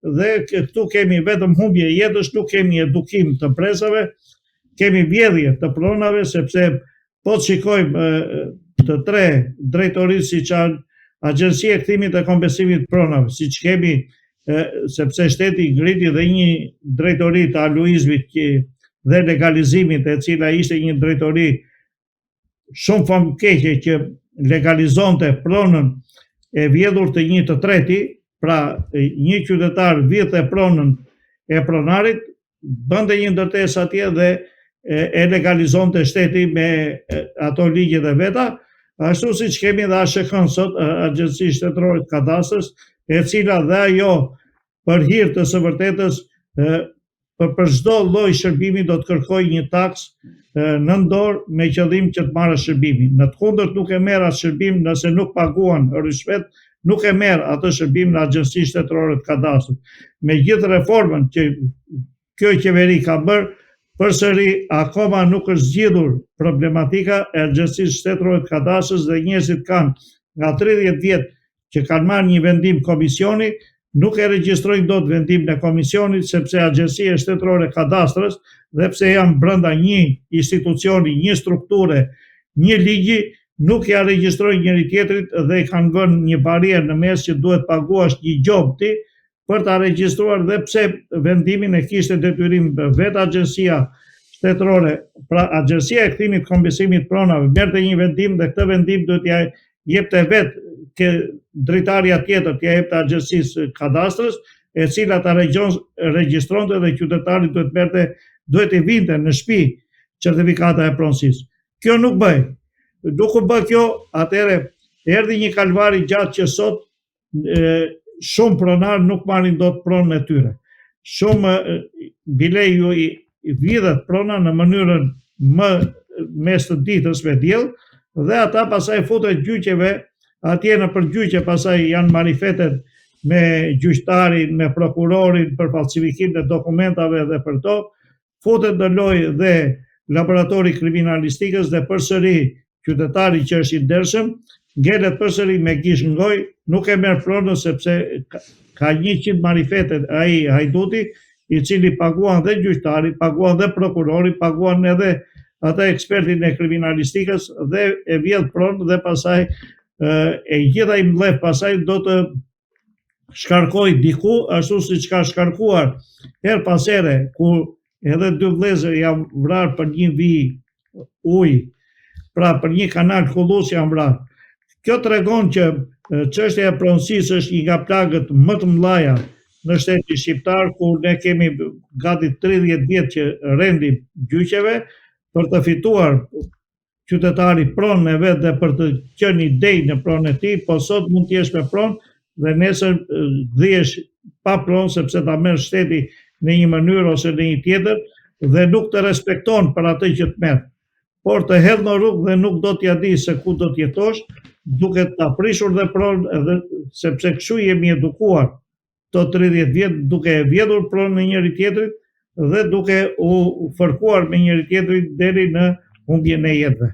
dhe këtu kemi vetëm humbje jetësh, nuk kemi edukim të presave, kemi vjedhje të pronave, sepse po të shikojmë të tre drejtoritë si që Agjencia e Kthimit dhe Kompensimit të Pronave, si që kemi, sepse shteti ngriti dhe një drejtori të aluizmit dhe legalizimit, e cila ishte një drejtori shumë famkeqe që legalizonte pronën e vjedhur të një të treti, pra një qytetar vjedhte pronën e pronarit, bënte një ndërtesë atje dhe e legalizonte shteti me ato ligjet e veta, ashtu si që kemi dhe ASHK-n sot, Agjenci Shtetërore të Kadastrës, e cila dhe ajo për hir të së vërtetës për çdo lloj shërbimi do të kërkojë një taksë në dorë me qëllim që të marrë shërbimin. Në të kundërt nuk e merr atë shërbim nëse nuk paguan rishvet, nuk e merr atë shërbim në Agjencinë Shtetërore të Kadastrës. Me gjithë reformën që kjo qeveri ka bërë, përsëri akoma nuk është zgjidhur problematika e Agjencisë Shtetërore të Kadastrës dhe njerëzit kanë nga 30 vjet që kanë marrë një vendim komisioni, nuk e regjistrojnë dot vendimin e komisionit, sepse Agjencia Shtetërore e Kadastrës, dhe pse janë brenda një institucioni, një strukture, një ligji, nuk ja regjistrojnë njëri tjetrit dhe kanë vënë një barierë në mes që duhet paguash një gjop ti për ta regjistruar, dhe pse vendimin e kishte detyrim vetë Agjencia Shtetërore, pra Agjencia e Kthimit të Kompensimit të Pronave, merrte një vendim dhe këtë vendim duhet ja jepte vetë drejtarja tjetër, t'ja jepte Agjencisë Kadastrës, e cila ta regjistronte dhe qytetari duhet i vinte në shtëpi certifikata e pronësisë. Kjo nuk bëj. Nuk u bë kjo, atëherë erdhi një kalvari gjatë që sot shumë pronar nuk marrin dot pronën e tyre. Shumë bileju i vidhet prona në mënyrën më mes të ditës me diell, dhe ata pasaj futet gjyqeve, atje në përgjyqje pasaj janë marifetet me gjyqtarin, me prokurorin për falsifikim të dokumentave dhe për to, futet në lojë dhe laboratori kriminalistikës dhe përsëri qytetari që është i ndershëm, ngelet përsëri me gishtë në gojë, nuk e merr pronën sepse ka 100 marifetet ai hajduti, i cili paguan dhe gjyqtari, paguan dhe prokurori, paguan edhe ata ekspertin e kriminalistikës dhe e vjedh pronë dhe pasaj e gjitha i mbledh pasaj do të shkarkoj diku, ashtu si që ka shkarkuar her pas here, ku edhe 2 vëllezër janë vrarë për një vijë ujë, pra për një kanal kullus janë vrarë. Kjo tregon që çështja e pronësisë është një nga plagët më të mëdha në shtetin shqiptar, ku ne kemi gati 30 vjet që rendim gjyqeve për të fituar qytetari pronën e vet dhe për të qenë i dej në pronën e tij, po sot mund të jesh me pronë dhe nesër dhihesh pa pronë sepse ta merr shteti në një mënyrë ose në një tjetër dhe nuk të respekton për atë që të merr. Por të hedh në rrugë dhe nuk do t'ja di se ku do t'jetosh, duke ta prishur dhe pronë, edhe sepse kështu jemi edukuar të 30 vjet, duke e vjedhur pronën e njëri tjetrit dhe duke u fërkuar me njëri tjetrit deri në humbjen e jetëve.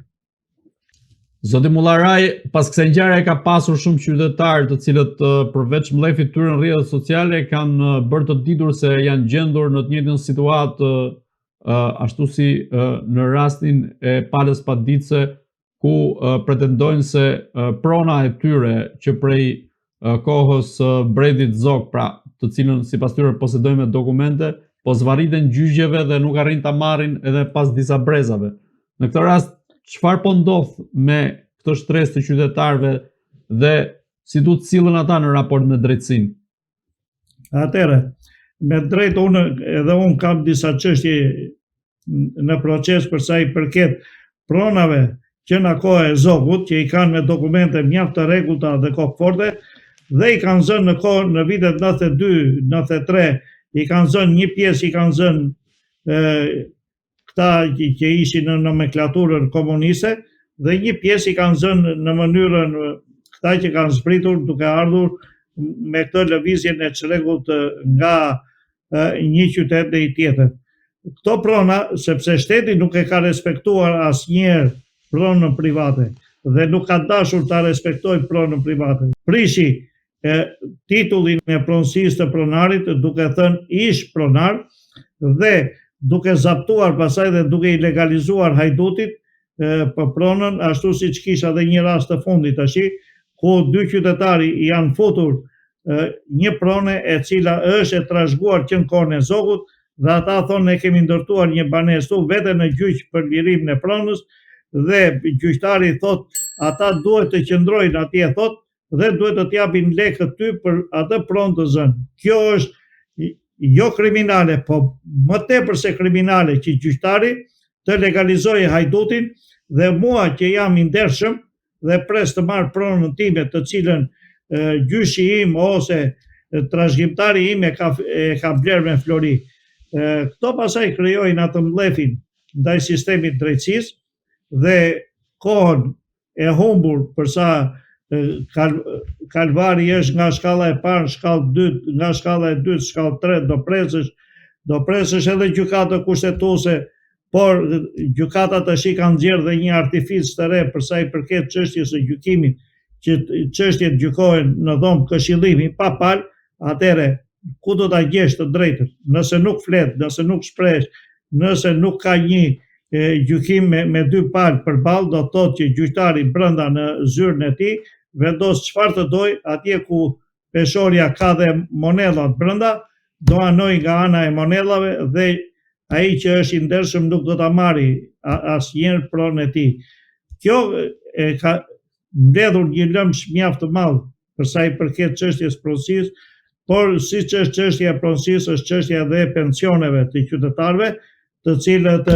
Zoti Mullaraj, pas kësaj ngjarje ka pasur shumë qytetarë të cilët përveç mllefit tyre në rrjetet sociale kanë bërë të ditur se janë gjendur në të njëjtën situatë ashtu si në rastin e Palës Paditse, ku pretendojnë se prona e tyre që prej kohës Bredit Zog, pra të cilën sipas tyre posedojnë me dokumente, po zvarriten gjyqjeve dhe nuk arrin ta marrin edhe pas disa brezave. Në këtë rast, çfarë po ndodh me këtë shtresë të qytetarëve dhe si duhet sillen ata në raport me drejtësinë? Atëherë, me drejt edhe unë kam disa çështje në proces për sa i përket pronave që në kohë e Zogut, që i kanë me dokumente mjaft të rregullta dhe kokëforte, dhe i kanë zënë në vitet 92-93, i kanë zënë një pjesë, i kanë zënë këta që ishin në nomenklaturën komuniste, dhe një pjesë i kanë zënë në mënyrën këta që kanë zbritur duke ardhur me këtë lëvizjen e çrregullt nga një qytet në një tjetër. Këto prona, sepse shteti nuk e ka respektuar asnjëherë pronën private dhe nuk ka dashur ta respektojë pronën private. Prishi titullin e pronësisë të pronarit, duke thënë ish pronar dhe duke zaptuar pasaj dhe duke i legalizuar hajdutit për pronën, ashtu si që kisha dhe një rast të fundit tashi, ku dy qytetari janë futur një prone e cila është e trashëguar që në kohën e zogut, dhe ata thonë ne kemi ndërtuar një banesë vete në gjyq për lirimin e pronës, dhe gjyqtari thot ata duhet të qëndrojnë atje thot dhe duhet të t'japin lekë ty për atë pronë të zënë. Kjo është jo kriminale, po më tepër se kriminale që gjyqtari të legalizojë hajdutin dhe mua që jam i ndershëm dhe pres të marr pronën time të cilën gjyshi im ose trashëgimtari im e ka bler me Flori. Këto pasaj krijojnë atë mllefin ndaj sistemit drejtësisë dhe kohën e humbur përsa kalvari është nga shkalla e parë, shkallë 2, nga shkalla e 2, shkallë 3, do presësh edhe gjykata kushtetuese, por gjykatat tash kanë nxjerrë dhe një artific të re për sa i përket çështjes së gjykimit, që çështjet gjykohen në dhomë këshillimi pa palë, atëre ku do ta gjesh të drejtën? Nëse nuk flet, nëse nuk shpresh, nëse nuk ka një gjykim me dy palë përballë, do të thotë që gjyqtari brenda në zyrën e tij vendos çfarë të doj, atje ku peshorja ka dhe monellat brenda, do anoj nga ana e monellave dhe ai që është i ndershëm nuk do ta marri asnjëherë pronën e tij. Kjo ka mbledhur një lëmsh mjaft të madh për sa i përket çështjes pronësisë, por siç është çështja e pronësisë, është çështja edhe e pensioneve të qytetarëve, të cilët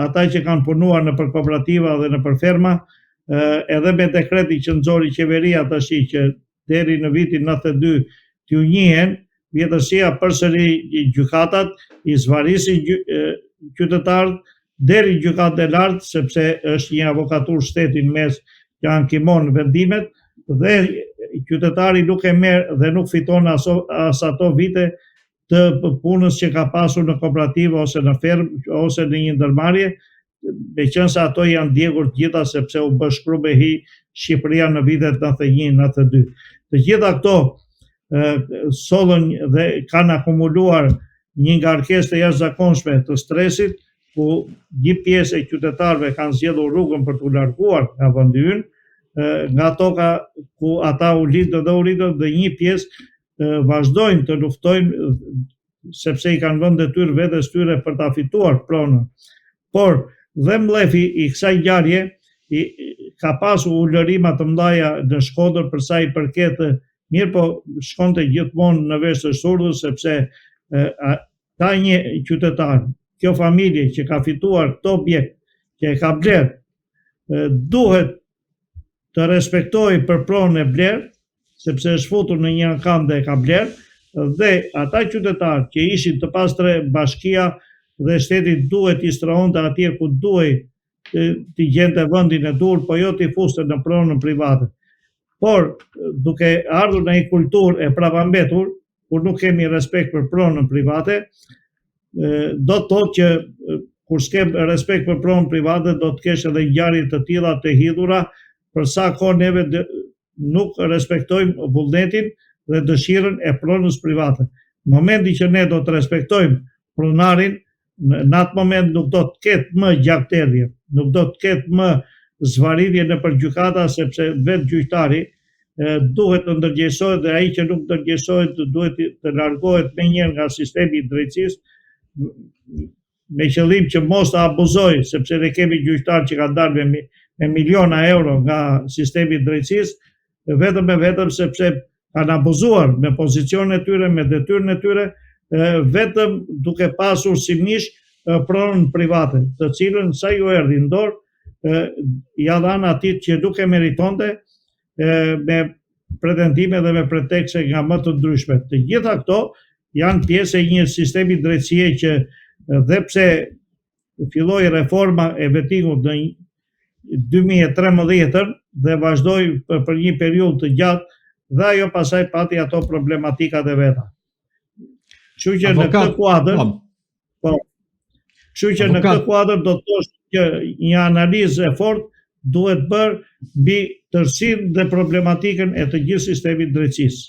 ata që kanë punuar në për kooperativa dhe në për ferma, edhe me dekreti që nxori qeveria tash që deri në vitin 92 t'ju njihen, vjetësia përsëri gjykatat i zvarisin qytetarët deri në gjykatë e lartë, sepse është një avokaturë shteti në mes që ankimon vendimet dhe qytetari nuk e merr dhe nuk fiton as ato vite të punës që ka pasur në kooperativë ose në fermë ose në një ndërmarrje, meqense ato janë djegur gjitha sepse u bë shkruaj me hi Shqipëria në vitet 91-92. Të gjitha këto sollën dhe kanë akumuluar një ngarkesë të jashtëzakonshme të stresit, ku një pjesë e qytetarëve kanë zgjedhur rrugën për t'u larguar nga vendi ynë, nga toka ku ata u lidhën dhe një pjesë vazhdojnë të luftojnë sepse i kanë vënë detyrë vetes tyre për ta fituar pronën. Por dhe mlefi i kësaj ngjarje ka pasur ulërima të mëdha në Shkodër për sa i përket, mirë po shkonte gjithmonë në vesh të surdhës, sepse ka një qytetar, kjo familje që ka fituar këtë objekt që e ka bler, duhet të respektojë për pronën e bler, sepse është futur në një ankam dhe e ka bler, dhe ata qytetarë që ishin të pastre bashkia dhe shteti duhet i strahonte atje ku duhet t'i gjente vendin e dur, po jo t'i fuste në pronën private. Por duke ardhur në një kulturë e prapambetur, kur nuk kemi respekt për pronën private, do të thotë që kur s'kem respekt për pronën private, do të kesh edhe ngjarje të tilla të hidhura, për sa kohë neve nuk respektojmë vullnetin dhe dëshirën e pronës private. Në momentin që ne do të respektojmë pronarin, në atë moment nuk do të ketë më gjakterdhje, nuk do të ketë më zvaridhje në përgjykata, sepse vetë gjyqtari duhet të ndërgjegjësohet dhe ai që nuk ndërgjegjësohet duhet të largohet menjëherë nga sistemi i drejtësisë me qëllim që mos të abuzojë, sepse ne kemi gjyqtarë që kanë dalë me miliona euro nga sistemi i drejtësisë vetëm sepse kanë abuzuar me pozicionin e tyre, me detyrën e tyre, vetëm duke pasur si mish pronën private, të cilën sa ju erdhi në dorë, ja dhanë atij që nuk e meritonte me pretendime dhe me pretekste nga më të ndryshme. Të gjitha këto janë pjesë e një sistemi drejtësie që dhe pse filloi reforma e vettingut në 2013 dhe vazhdoi për një periudhë të gjatë, dhe ajo pasaj pati ato problematikat e veta. Kështu që në këtë kuadër do të thosh që një analizë e fortë duhet bërë mbi tërësinë dhe problematikën e të gjithë sistemit drejtësisë.